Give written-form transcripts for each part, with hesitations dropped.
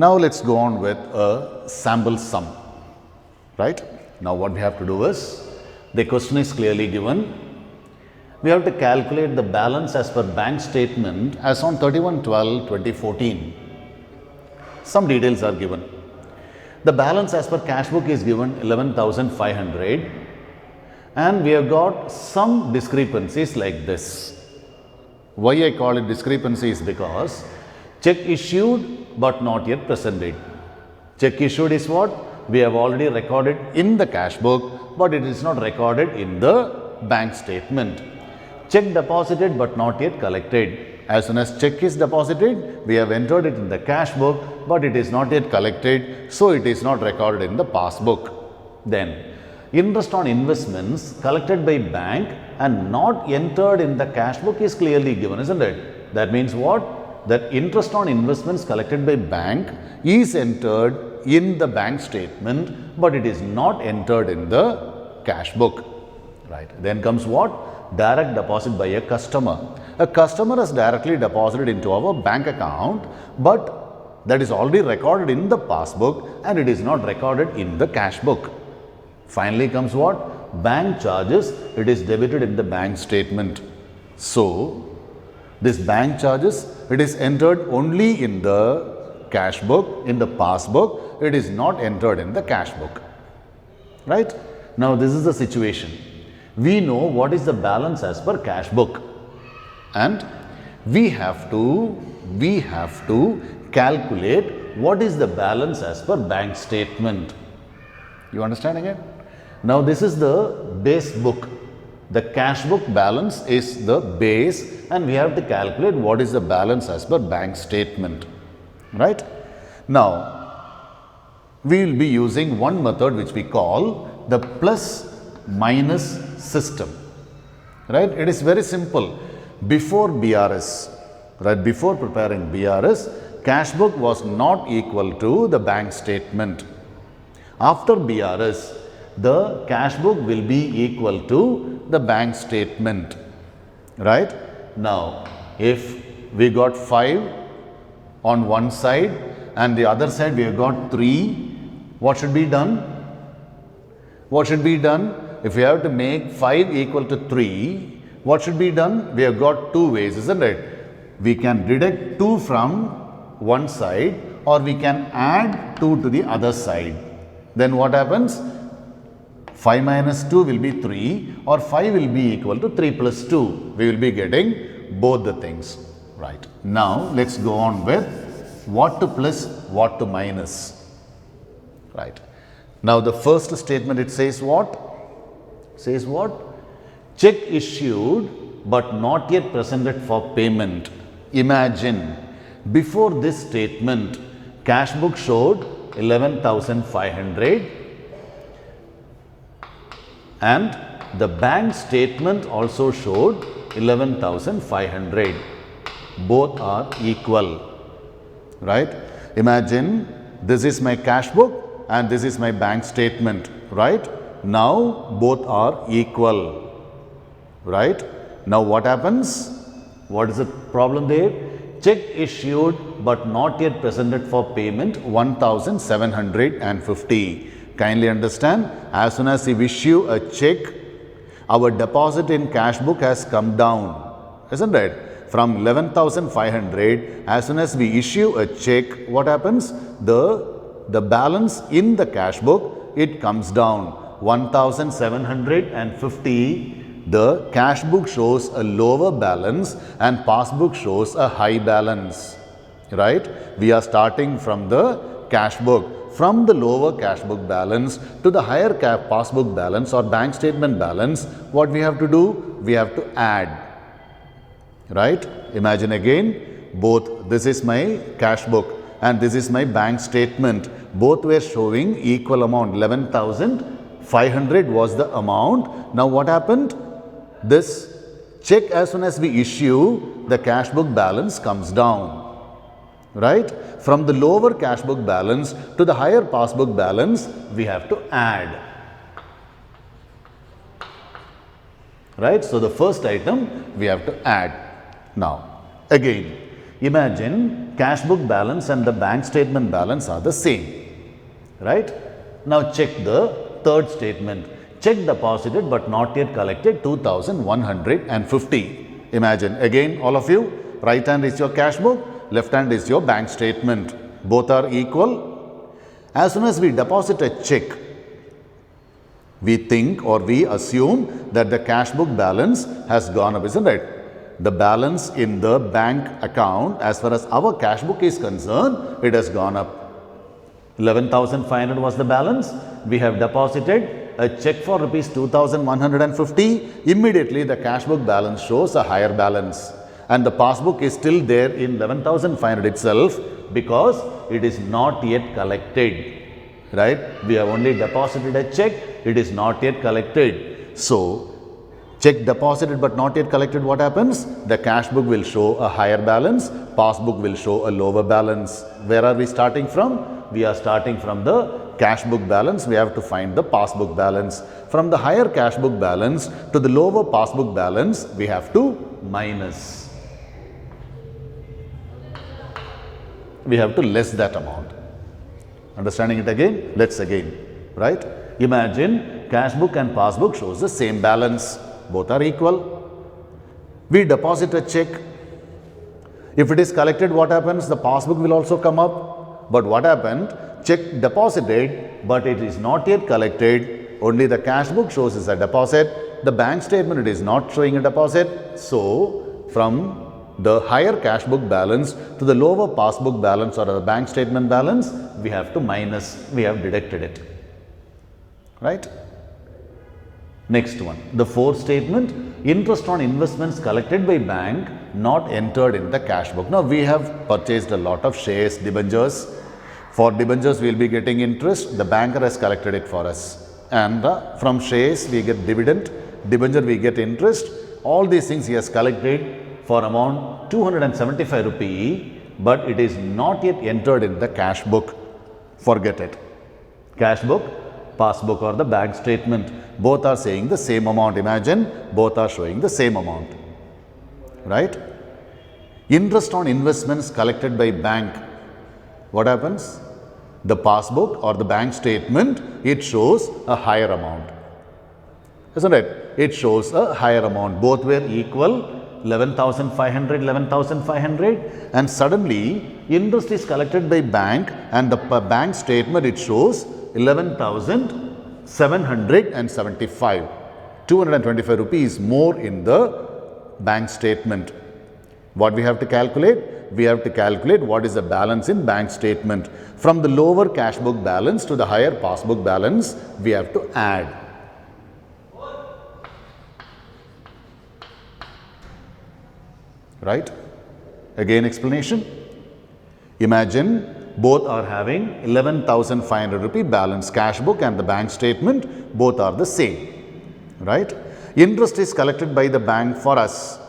Now let's go on with a sample sum, right? Now what we have to do is, the question is clearly given. We have to calculate the balance as per bank statement as on 31/12/2014. Some details are given. The balance as per cash book is given 11,500 and we have got some discrepancies like this. Why I call it discrepancy is because check issued but not yet presented. Check issued is what? We have already recorded in the cash book, but it is not recorded in the bank statement. Check deposited but not yet collected. As soon as check is deposited, we have entered it in the cash book, but it is not yet collected, so it is not recorded in the passbook. Then, interest on investments collected by bank and not entered in the cash book is clearly given, isn't it? That means what? That interest on investments collected by bank is entered in the bank statement, but it is not entered in the cash book. Right. Then comes what? Direct deposit by a customer. A customer has directly deposited into our bank account, but that is already recorded in the passbook and it is not recorded in the cash book. Finally comes what? Bank charges. It is debited in the bank statement. So, this bank charges, it is entered only in the cash book, in the passbook. It is not entered in the cash book. Right? Now, this is the situation. We know what is the balance as per cash book and we have to calculate what is the balance as per bank statement. You understanding it? Now this is the base book. The cash book balance is the base and we have to calculate what is the balance as per bank statement. Right? Now, we will be using one method which we call the plus minus system. Right? It is very simple. Before BRS, right, before preparing BRS, cash book was not equal to the bank statement. After BRS, the cash book will be equal to the bank statement. Right? Now, if we got 5 on one side and the other side we have got 3, what should be done? What should be done? If we have to make 5 equal to 3, what should be done? We have got 2 ways, isn't it? We can deduct 2 from one side or we can add 2 to the other side. Then what happens? 5 minus 2 will be 3 or 5 will be equal to 3 plus 2. We will be getting both the things. Right. Now, let's go on with what to plus, what to minus. Right. Now, the first statement it says what? Says what? Check issued but not yet presented for payment. Imagine, before this statement, cash book showed 11,500 and the bank statement also showed 11,500. Both are equal. Right? Imagine, this is my cash book and this is my bank statement. Right? Now, both are equal. Right? Now, what happens? What is the problem there? Check issued but not yet presented for payment 1,750. Kindly understand, as soon as we issue a check, our deposit in cash book has come down, isn't it? From 11,500, as soon as we issue a check, what happens? The balance in the cash book, it comes down. 1,750, the cash book shows a lower balance and passbook shows a high balance. Right? We are starting from the cash book. From the lower cash book balance to the higher passbook balance or bank statement balance, what we have to do? We have to add. Right? Imagine again, both this is my cash book and this is my bank statement. Both were showing equal amount. 11,500 was the amount. Now what happened? This check, as soon as we issue, the cash book balance comes down. Right? From the lower cash book balance to the higher passbook balance, we have to add. Right? So, the first item we have to add. Now, again, Imagine cash book balance and the bank statement balance are the same, right? Now check the third statement. Check deposited but not yet collected 2,150. Imagine again, all of you, right hand is your cash book, left hand is your bank statement. Both are equal. As soon as we deposit a check, we think or we assume that the cash book balance has gone up, isn't it? The balance in the bank account, as far as our cash book is concerned, it has gone up. 11,500 was the balance. We have deposited a check for rupees 2,150. Immediately the cash book balance shows a higher balance. And the passbook is still there in 11,500 itself because it is not yet collected. Right? We have only deposited a check, it is not yet collected. So, check deposited but not yet collected, what happens? The cash book will show a higher balance, passbook will show a lower balance. Where are we starting from? We are starting from the cash book balance, we have to find the passbook balance. From the higher cash book balance to the lower passbook balance, we have to minus. We have to less that amount. Understanding it again? Let's again, right? Imagine cash book and passbook shows the same balance. Both are equal. We deposit a check. If it is collected, what happens? The passbook will also come up. But what happened? Check deposited, but it is not yet collected. Only the cash book shows as a deposit. The bank statement, it is not showing a deposit. So, from the higher cash book balance to the lower passbook balance or the bank statement balance, we have to minus, we have deducted it. Right? Next one, the fourth statement, interest on investments collected by bank not entered in the cash book. Now, we have purchased a lot of shares, debentures. For debentures, we will be getting interest. The banker has collected it for us. And from shares, we get dividend. Debenture, we get interest. All these things he has collected for amount 275 rupee, but it is not yet entered in the cash book. Forget it. Cash book, passbook or the bank statement, both are saying the same amount. Imagine both are showing the same amount. Right? Interest on investments collected by bank. What happens? The passbook or the bank statement, it shows a higher amount. Isn't it? It shows a higher amount. Both were equal. 11,500, 11,500, and suddenly interest is collected by bank and the bank statement it shows 11,775. 225 rupees more in the bank statement. What we have to calculate? We have to calculate what is the balance in bank statement. From the lower cash book balance to the higher passbook balance, we have to add. Right? Again explanation. Imagine both are having 11,500 rupee balance, cash book and the bank statement, both are the same. Right? Interest is collected by the bank for us.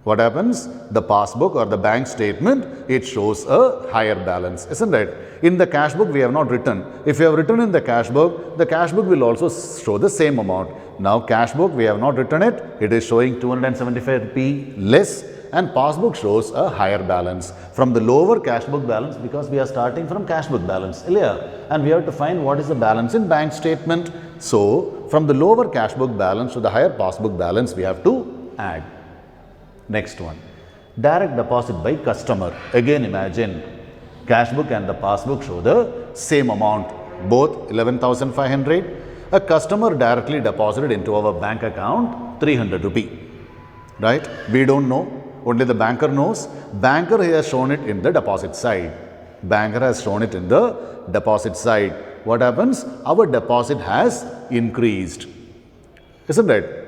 What happens? The passbook or the bank statement, it shows a higher balance, isn't it? In the cash book, we have not written. If you have written in the cash book will also show the same amount. Now, cash book, we have not written it. It is showing 275 rupee less and passbook shows a higher balance. From the lower cash book balance, because we are starting from cash book balance, and we have to find what is the balance in bank statement. So, from the lower cash book balance to the higher passbook balance, we have to add. Next one, direct deposit by customer. Again, imagine cash book and the passbook show the same amount, both 11,500. A customer directly deposited into our bank account 300 rupee. Right? We don't know. Only the banker knows. Banker has shown it in the deposit side. Banker has shown it in the deposit side. What happens? Our deposit has increased. Isn't it?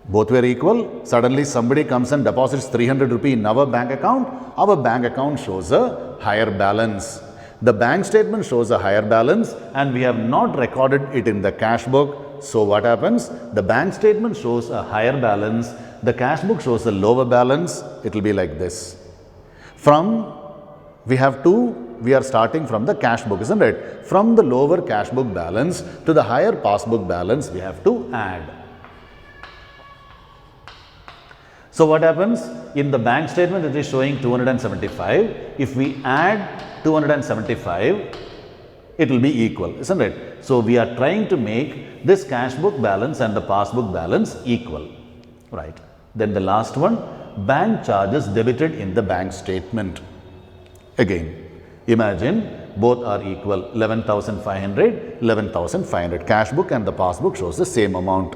Both were equal. Suddenly somebody comes and deposits 300 rupee in our bank account. Our bank account shows a higher balance. The bank statement shows a higher balance and we have not recorded it in the cash book. So what happens? The bank statement shows a higher balance. The cash book shows a lower balance. It will be like this. We are starting from the cash book, isn't it? From the lower cash book balance to the higher passbook balance, we have to add. So what happens? In the bank statement it is showing 275. If we add 275, it will be equal, isn't it? So we are trying to make this cash book balance and the passbook balance equal, right? Then the last one, bank charges debited in the bank statement. Again, imagine both are equal, 11,500, 11,500. Cash book and the passbook shows the same amount,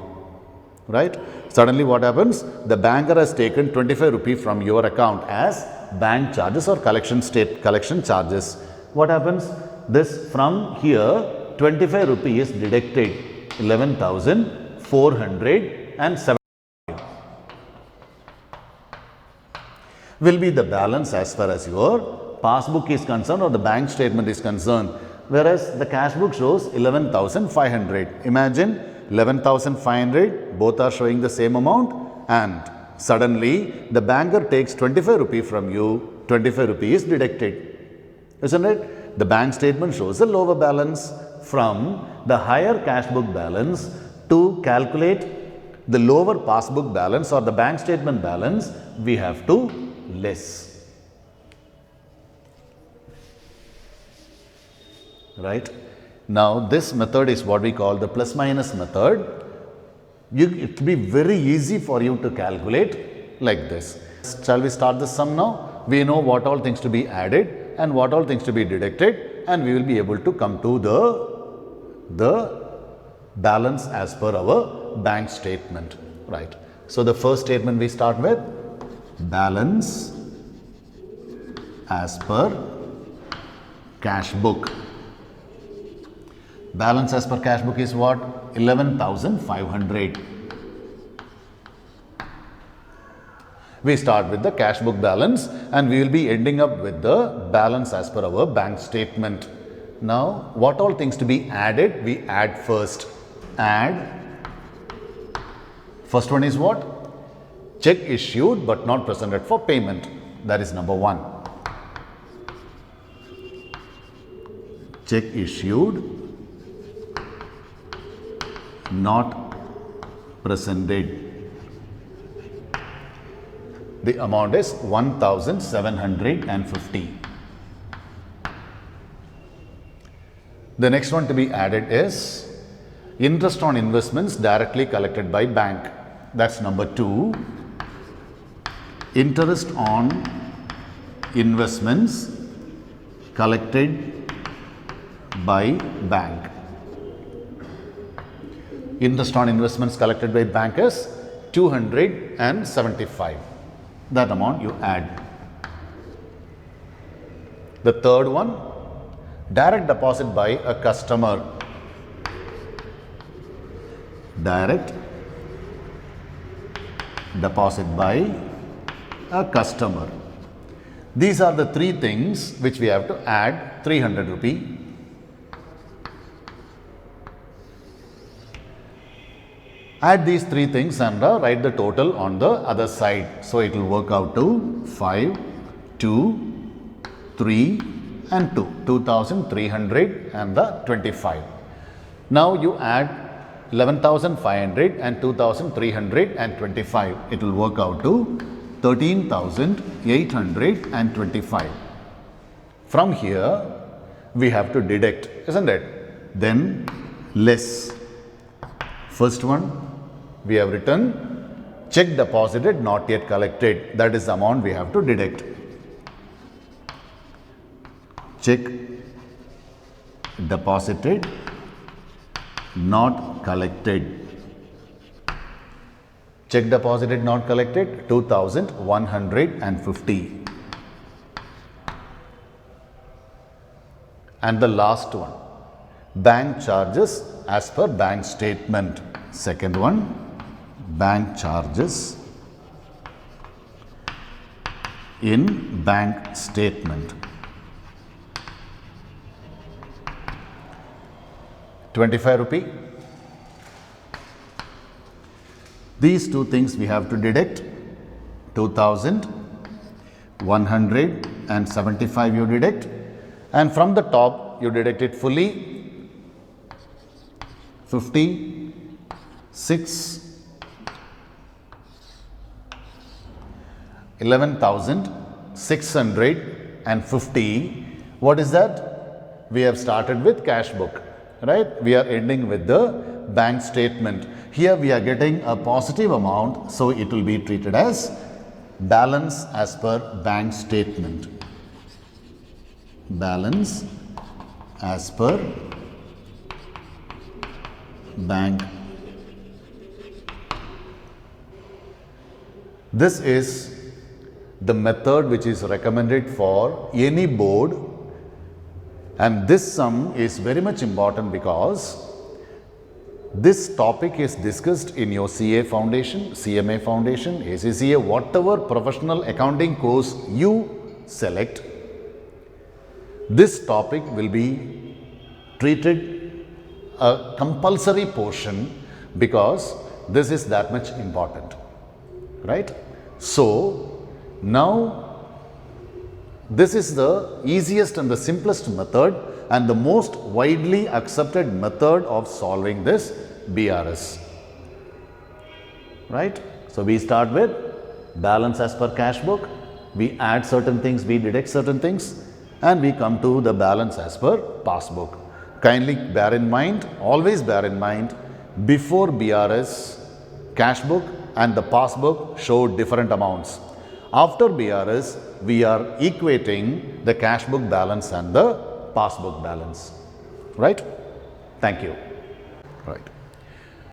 right? Suddenly what happens? The banker has taken 25 rupee from your account as bank charges or collection charges. What happens? This from here 25 rupee is deducted, 11,407 will be the balance as far as your passbook is concerned or the bank statement is concerned, whereas the cash book shows 11,500. Imagine 11,500, both are showing the same amount, and suddenly the banker takes 25 rupee from you, 25 rupee is deducted, isn't it? The bank statement shows a lower balance. From the higher cash book balance to calculate the lower passbook balance or the bank statement balance, we have to less. Right? Now this method is what we call the plus minus method. It will be very easy for you to calculate like this. Shall we start the sum now? We know what all things to be added and what all things to be deducted, and we will be able to come to the balance as per our bank statement, right? So the first statement we start with, balance as per cash book. Balance as per cash book is what? 11,500. We start with the cash book balance and we will be ending up with the balance as per our bank statement. Now, what all things to be added? We add first. Add. First one is what? Check issued but not presented for payment. That is number one. Check issued, not presented. The amount is 1,750. The next one to be added is interest on investments directly collected by bank. That's number 2. Interest on investments collected by bank. Interest on investments collected by bank is 275. That amount you add. The third one, direct deposit by a customer. Direct deposit by a customer. These are the three things which we have to add 300 rupee. Add these three things and write the total on the other side. So it will work out to 5, 2, 3 and 2. 2,325. Now you add 11,500 and 2,325. It will work out to 13,825. From here we have to deduct, isn't it? Then less. First one, we have written check deposited not yet collected. That is the amount we have to deduct. Check deposited not collected. Check deposited not collected, 2,150. And the last one, bank charges as per bank statement. Second one, bank charges in bank statement. 25 rupee. These two things we have to deduct. 2,175 you deduct, and from the top you deduct it fully. 50, 6, 11,650. What is that? We have started with cash book, right? We are ending with the bank statement. Here we are getting a positive amount, so it will be treated as balance as per bank statement. Balance as per bank. This is the method which is recommended for any board, and this sum is very much important because this topic is discussed in your CA foundation, CMA foundation, ACCA, whatever professional accounting course you select. This topic will be treated a compulsory portion because this is that much important, right? So now this is the easiest and the simplest method and the most widely accepted method of solving this BRS, right? So we start with balance as per cash book, we add certain things, we deduct certain things, and we come to the balance as per passbook. Kindly bear in mind, always bear in mind, before BRS, cash book and the passbook show different amounts. After BRS, we are equating the cash book balance and the passbook balance, right? Thank you. Right.